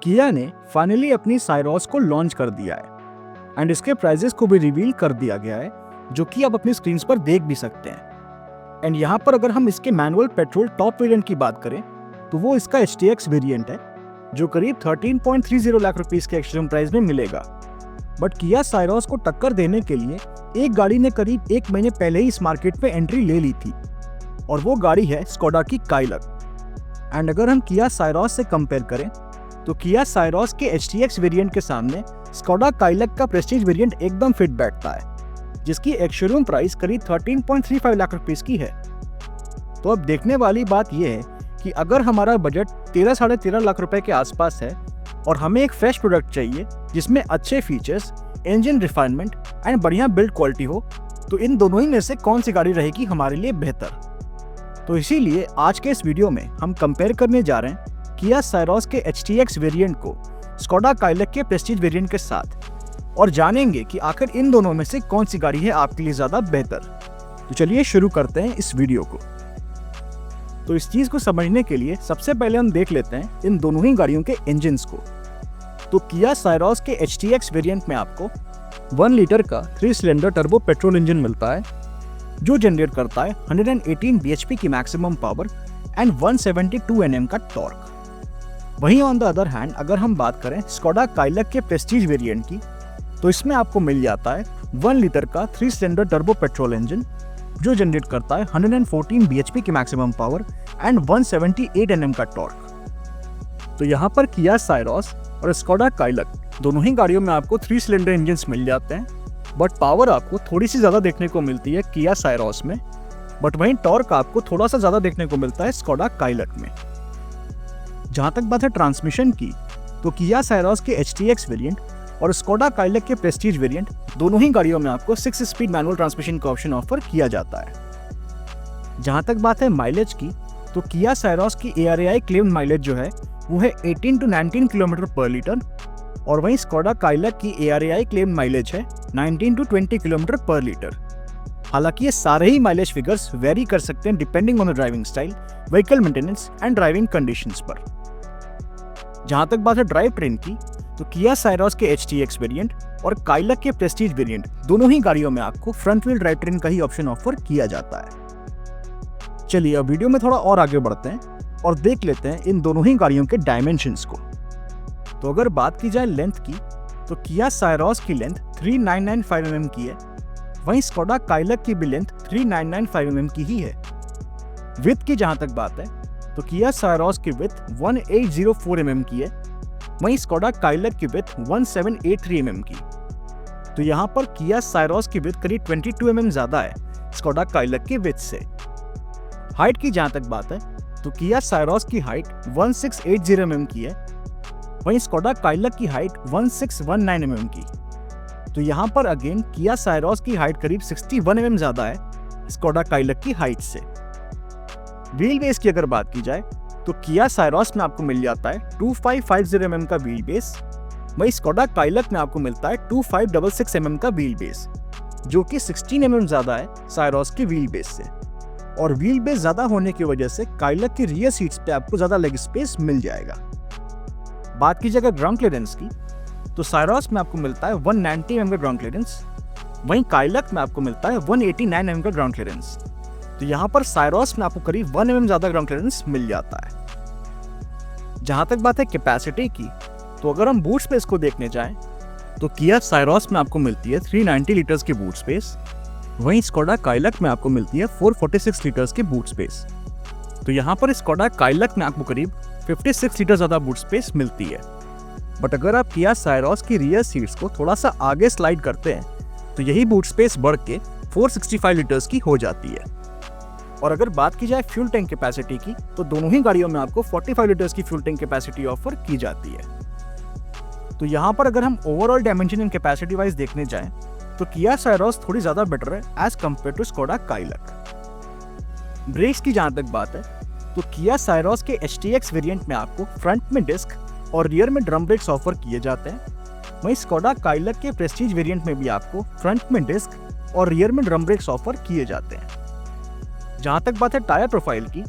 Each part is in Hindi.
किया ने फाइनली अपनी साइरोस को लॉन्च कर दिया है एंड इसके प्राइजेस को भी रिवील कर दिया गया है, जो कि आप अपनी स्क्रीन पर देख भी सकते हैं। एंड यहाँ पर अगर हम इसके मैनुअल पेट्रोल टॉप वेरिएंट की बात करें तो वो इसका HTX वेरिएंट है, जो करीब 13.30 लाख रुपीस के एक्सट्रीम प्राइस में मिलेगा। बट किया साइरोस को टक्कर देने के लिए एक गाड़ी ने करीब 1 महीने पहले ही इस मार्केट में एंट्री ले ली थी, और वो गाड़ी है स्कोडा की काइलक। एंड अगर हम किया साइरोस से कंपेयर करें तो किया साइरोस के HTX वेरिएंट के सामने स्कोडा काइलक का प्रेस्टीज वेरिएंट एकदम फिट बैठता है, जिसकी एक शोरूम प्राइस करीब 13.35 लाख रुपीस की है। तो अब देखने वाली बात यह है कि अगर हमारा बजट 13-13.5 लाख रुपए के आसपास है और हमें एक फ्रेश प्रोडक्ट चाहिए जिसमें अच्छे फीचर्स, इंजन रिफाइनमेंट एंड बढ़िया बिल्ड क्वालिटी हो, तो इन दोनों ही में से कौन सी गाड़ी रहेगी हमारे लिए बेहतर। तो इसीलिए आज के इस वीडियो में हम कंपेयर करने जा रहे हैं किया साइरोस के HTX वेरिएंट को स्कोडा काइलक के प्रेस्टीज वेरिएंट के साथ, और जानेंगे कि आखिर इन दोनों में से कौन सी गाड़ी है आपके लिए ज़्यादा बेहतर। तो चलिए शुरू करते हैं इस वीडियो को। तो इस चीज़ को समझने के लिए सबसे पहले हम देख लेते हैं इन दोनों ही गाड़ियों के इंजन्स को। तो किया साइरोस के HTX वेरिएंट में आपको 1 लीटर का 3 सिलेंडर टर्बो पेट्रोल इंजन मिलता है, जो जनरेट करता है 118 bhp की मैक्सिमम पावर एंड 172 Nm का टॉर्क। वहीं ऑन द अदर हैंड अगर हम बात करें स्कोडा काइलक के प्रेस्टीज वेरिएंट की, तो इसमें आपको मिल जाता है 1 लीटर का 3 सिलेंडर टर्बो पेट्रोल इंजन, जो जनरेट करता है 114 bhp की मैक्सिमम पावर एंड 178 Nm का टॉर्क। तो यहाँ पर किया साइरोस और स्कोडा काइलक दोनों ही गाड़ियों में आपको 3 सिलेंडर इंजन्स मिल जाते हैं, बट पावर आपको थोड़ी सी ज़्यादा देखने को मिलती है किया साइरोस में, बट वहीं टॉर्क आपको थोड़ा सा ज़्यादा देखने को मिलता है स्कोडा काइलक में। जहाँ तक बात है ट्रांसमिशन की, तो किया साइरोस के HTX वेरिएंट और स्कोडा काइलक के प्रेस्टीज वेरिएंट दोनों ही गाड़ियों में आपको 6 स्पीड मैनुअल ट्रांसमिशन का ऑप्शन ऑफर किया जाता है। जहाँ तक बात है माइलेज की, तो किया साइरोस की ARAI क्लेम्ड माइलेज जो है वो है 18 to 19 किलोमीटर पर लीटर, और वहीं स्कोडा काइलक की ARAI क्लेम्ड माइलेज है 19 to 20 किलोमीटर पर लीटर। हालांकि ये सारे ही माइलेज फिगर्स वेरी कर सकते हैं depending on the driving style, vehicle maintenance and driving conditions पर। जहाँ तक बात है ड्राइव ट्रेन की, तो किया साइरोस के HTX वेरिएंट और काइलक के प्रेस्टीज वेरिएंट दोनों ही गाड़ियों में आपको फ्रंट व्हील ड्राइव ट्रेन का ही ऑप्शन ऑफर किया जाता है। चलिए अब वीडियो में थोड़ा और आगे बढ़ते हैं और देख लेते हैं इन दोनों ही गाड़ियों के डायमेंशंस को। तो अगर बात की जाए लेंथ की, तो किया साइरोस की लेंथ 3995 mm की है, वहीं स्कोडा काइलक की भी लेंथ 3995 mm की ही है। विड्थ की जहां तक बात है, तो किया साइरोस की विड्थ 1804 mm की है, वहीं स्कोडा काइलक की विड्थ 1783 mm की। तो यहाँ पर किया साइरोस की विड्थ करीब 22 mm ज्यादा है स्कोडा काइलक की विड्थ से। हाइट की जहां तक बात है, तो किया साइरोस की हाइट 1680 mm की है, वहीं स्कोडा काइलक की हाइट 1619 mm की। तो यहाँ पर अगेन किया साइरोस की हाइट करीब 61 mm ज्यादा है स्कोडा काइलक की हाइट से। व्हील बेस की अगर बात की जाए, तो किया साइरोस में आपको मिल जाता है 2550 mm का व्हील बेस, वहीं स्कोडा काइलक में आपको मिलता है 2566 mm का व्हील बेस, जो कि 16 mm ज्यादा है साइरोस के व्हील बेस से। और व्हील बेस ज्यादा होने की वजह से काइलक की रियर सीट्स पे आपको ज्यादा लेग स्पेस मिल जाएगा। बात की जाएगा ग्राउंड क्लियरेंस की, तो साइरोस में आपको मिलता है 190 mm का ग्राउंड क्लियरेंस, वहीं काइलक में आपको मिलता है 189 mm का ग्राउंड क्लियरेंस। तो यहाँ पर साइरोस में आपको करीब 1 mm ज्यादा ग्राउंड क्लियरेंस मिल जाता है। जहाँ तक बात है कैपेसिटी की, तो अगर हम बूट स्पेस को देखने जाएं, तो किया साइरोस में आपको मिलती है 390 लीटर्स की बूट स्पेस, वहीं स्कोडा काइलक में आपको मिलती है 446 लीटर्स की बूट स्पेस। तो यहाँ पर स्कोडा काइलक में आपको करीब 56 लीटर ज्यादा बूट स्पेस मिलती है। बट अगर आप किया साइरोस की रियर सीट्स को थोड़ा सा आगे स्लाइड करते हैं, तो यही बूट स्पेस बढ़ के 465 लीटर्स की हो जाती है। और अगर बात की जाए फ्यूल टैंक कैपेसिटी की, तो दोनों ही गाड़ियों में आपको 45 लीटर्स की फ्यूल टैंक कैपेसिटी ऑफर की जाती है। तो यहाँ पर अगर हम overall dimension and capacity wise देखने जाएं, तो किया साइरोस थोड़ी ज्यादा बेटर है as compare to Skoda Kylaq. Brakes की जहां तक बात है, तो किया साइरोस के HTX वेरिएंट में आपको फ्रंट में डिस्क और रियर में ड्रम ब्रेक्स ऑफर किए जाते हैं, वहीं स्कोडा काइलक के प्रेस्टीज वेरिएंट में भी आपको फ्रंट में डिस्क और रियर में ड्रम ब्रेक्स ऑफर किए जाते हैं। जहां तक बात है टायर प्रोफाइल की,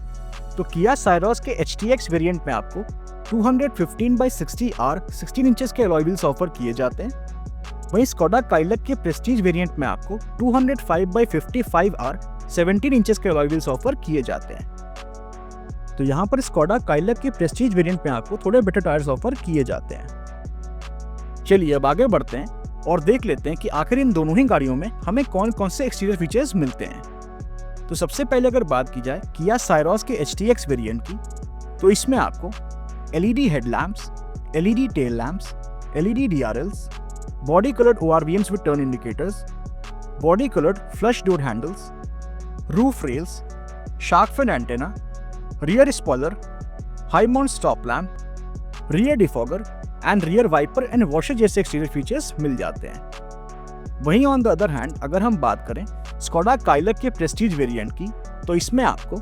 तो किया साइरोस के HTX वेरिएंट में आपको 215/60R 16 इंचेस के अलॉय व्हील्स ऑफर किए जाते हैं। वहीं स्कोडा काइलक के प्रेस्टीज वेरिएंट में आपको 205/55R 17 इंचेस के अलॉय व्हील्स ऑफर किए जाते हैं। तो यहाँ पर स्कोडा काइलक के प्रेस्टीज वेरिएंट में आपको थोड़े बेटर टायर्स ऑफर किए जाते हैं। चलिए अब आगे बढ़ते हैं और देख लेते हैं कि आखिर इन दोनों ही गाड़ियों में हमें कौन कौन से एक्सटीरियर फीचर्स मिलते हैं। तो सबसे पहले अगर बात की जाए किया साइरोस के HTX वेरिएंट की, तो इसमें आपको LED headlamps, LED tail lamps, LED DRLs, body coloured ORVMs with turn indicators, body coloured flush door handles, roof rails, shark fin antenna, rear spoiler, high mount stop lamp, rear defogger and rear wiper and washer जैसे एक्सटीरियर फीचर्स मिल जाते हैं। वहीं ऑन द अदर हैंड अगर हम बात करें स्कोडा काइलक के प्रेस्टीज वेरिएंट की, तो इसमें आपको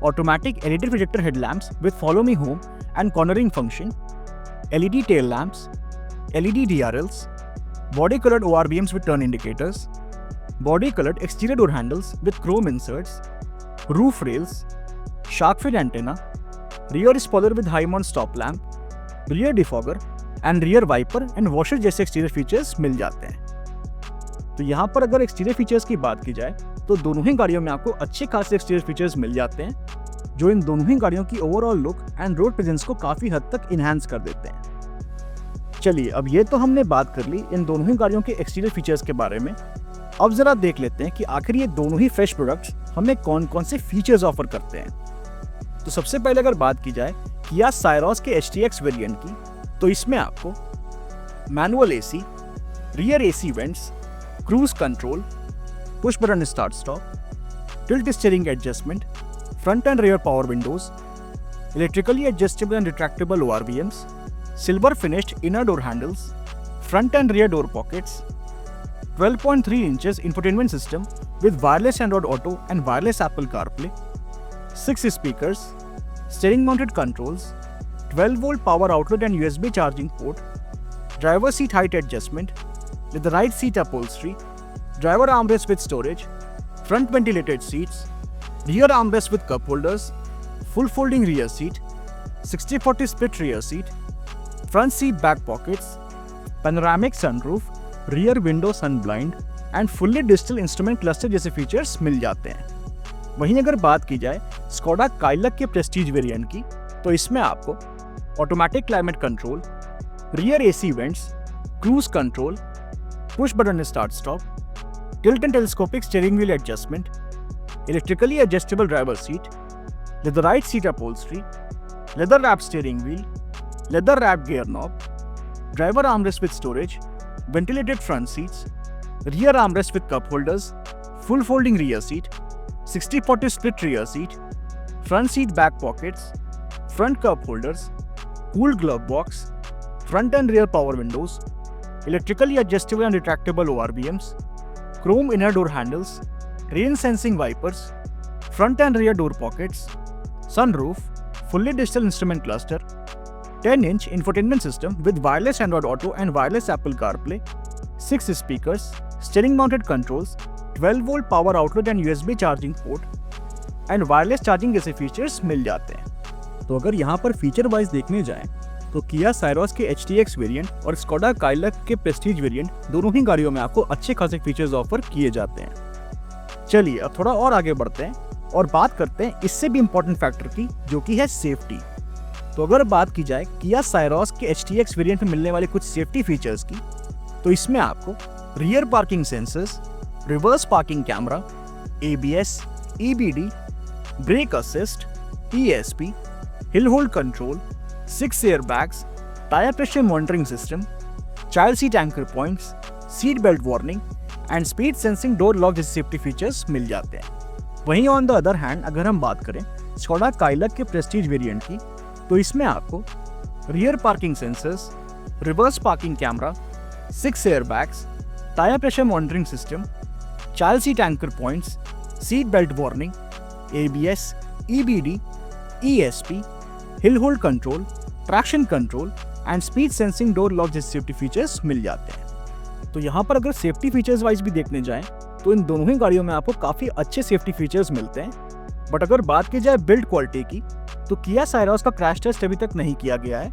automatic LED projector headlamps with follow me home and cornering function, LED tail lamps, LED DRLs, body coloured ORVMs with turn indicators, body coloured exterior door handles with chrome inserts, roof rails, shark fin antenna, rear spoiler with high mount stop lamp, rear defogger and rear wiper and washer जैसे एक्सटीरियर फीचर्स मिल जाते हैं। तो यहाँ पर अगर एक्सटीरियर फीचर्स की बात की जाए तो दोनों ही गाड़ियों में आपको अच्छे खासे एक्सटीरियर फीचर्स मिल जाते हैं, जो इन दोनों ही गाड़ियों की overall look and road presence को काफी हद तक इनहैंस कर देते हैं। चलिए अब ये तो हमने बात कर ली इन दोनों ही गाड़ियों के एक्सटीरियर फीचर्स के बारे में। अब जरा देख लेते हैं कि आखिर ये दोनों ही फ्रेश प्रोडक्ट्स हमें कौन कौन से फीचर्स ऑफर करते हैं। तो सबसे पहले अगर बात की जाए किया साइरोस के HTX वेरिएंट की, तो इसमें आपको manual AC, rear AC vents, cruise control, push button start stop, tilt steering adjustment, front end rear power Windows, electrically adjustable and retractable ORVMs, silver finished inner door handles, front end rear door pockets, 12.3 inches infotainment system with wireless Android Auto and wireless Apple CarPlay, 6 speakers, steering mounted controls, 12-volt power outlet and USB charging port, driver seat height adjustment, with the right seat upholstery, driver armrest with storage, front ventilated seats, rear armrest with cup holders, full folding rear seat, 60/40 split rear seat, front seat back pockets, panoramic sunroof, rear window sun blind and fully digital instrument cluster जैसे फीचर्स मिल जाते हैं। वहीं अगर बात की जाए स्कोडा काइलक के प्रेस्टीज वेरिएंट की, तो इसमें आपको automatic climate control, rear AC vents, cruise control, push button start stop, tilt and telescopic steering wheel adjustment, electrically adjustable driver seat, leather seat upholstery, leather wrap steering wheel, leather wrap gear knob, driver armrest with storage, ventilated front seats, rear armrest with cup holders, full folding rear seat, 60/40 split rear seat, front seat back pockets, front cup holders, cooled glove box, front and rear power windows, electrically adjustable and retractable ORVMs, chrome inner door handles, rain sensing wipers, front and rear door pockets, sunroof, fully digital instrument cluster, 10-inch infotainment system with wireless Android Auto and wireless Apple CarPlay, 6 speakers, steering mounted controls, 12-volt power outlet and USB charging port and wireless charging जैसे फीचर्स मिल जाते हैं। तो अगर यहाँ पर फीचर वाइज देखने जाएं तो किया साइरोस के HTX वेरिएंट और स्कोडा काइलक के प्रेस्टीज वेरिएंट दोनों ही गाड़ियों में आपको अच्छे खासे फीचर्स ऑफर किए जाते हैं। चलिए अब थोड़ा और आगे बढ़ते हैं और बात करते हैं इससे भी इंपॉर्टेंट फैक्टर की, जो कि है सेफ्टी। तो अगर बात की जाए किया साइरोस के HTX वेरिएंट में मिलने वाले कुछ सेफ्टी फीचर्स की, तो इसमें आपको rear parking sensors, reverse parking camera, ABS, EBD, brake assist, ESP, hill hold control, 6 air bags, tyre pressure monitoring system, child seat anchor points, seat belt warning and speed sensing door lock जैसे सेफ्टी फीचर्स मिल जाते हैं। वहीं ऑन द अदर हैंड अगर हम बात करें स्कोडा काइलक के प्रेस्टीज वेरिएंट की, तो इसमें आपको rear parking sensors, reverse parking camera, 6 air bags, tyre pressure monitoring system, child seat anchor points, seat belt warning, ABS, EBD, ESP, hill hold control, traction control and speed sensing door lock जैसे सेफ्टी फीचर्स मिल जाते हैं। तो यहाँ पर अगर सेफ्टी फीचर्स वाइज भी देखने जाएं तो इन दोनों ही गाड़ियों में आपको काफ़ी अच्छे सेफ्टी फीचर्स मिलते हैं। बट अगर बात की जाए बिल्ड क्वालिटी की, तो किया साइरोस का क्रैश टेस्ट अभी तक नहीं किया गया है,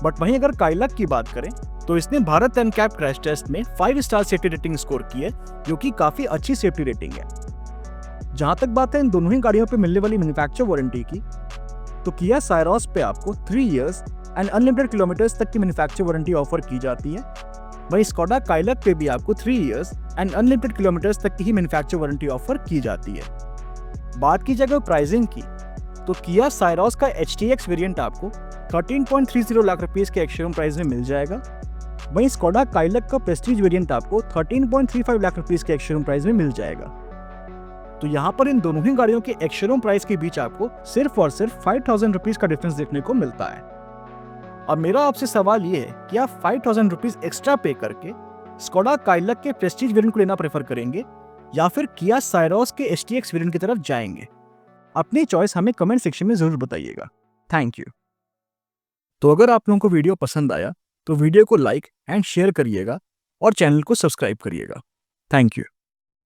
बट वहीं अगर काइलक की बात करें तो इसने भारत एनकैप क्रैश टेस्ट में 5 स्टार सेफ्टी रेटिंग स्कोर की है, जो कि काफी अच्छी सेफ्टी रेटिंग है। जहां तक बात है इन दोनों ही गाड़ियों पे मिलने वाली मैन्युफैक्चर वारंटी की, तो किया साइरोस पे आपको 3 इयर्स एंड अनलिमिटेड किलोमीटर्स तक की मैन्युफैक्चर वारंटी ऑफर की जाती है। वहीं स्कोडा काइलक पे भी आपको 3 इयर्स एंड अनलिमिटेड किलोमीटर्स तक की ही मैन्युफैक्चर वारंटी ऑफर की जाती है। बात की जाए प्राइसिंग की, तो किया साइरोस का HTX वेरिएंट आपको 13.30 लाख रुपीस के एक्स-शोरूम प्राइस में मिल जाएगा। वहीं स्कोडा काइलक का प्रेस्टीज वेरिएंट आपको 13.35 लाख रुपीस के एक्स-शोरूम प्राइस में मिल जाएगा। तो यहाँ पर इन दोनों ही गाड़ियों के एक्स-शोरूम प्राइस के बीच आपको सिर्फ और सिर्फ 5,000 रुपीस का डिफरेंस देखने को मिलता है। अब मेरा आपसे सवाल ये है कि आप 5,000 रुपीस एक्स्ट्रा पे करके स्कोडा काइलक के प्रेस्टीज वेरिएंट को लेना प्रेफर करेंगे या फिर किया साइरोस के HTX वेरिएंट की तरफ जाएंगे? अपनी चॉइस हमें कमेंट सेक्शन में जरूर बताइएगा। Thank you. तो अगर आप लोगों को वीडियो पसंद आया तो वीडियो को लाइक एंड शेयर करिएगा और चैनल को सब्सक्राइब करिएगा। Thank you.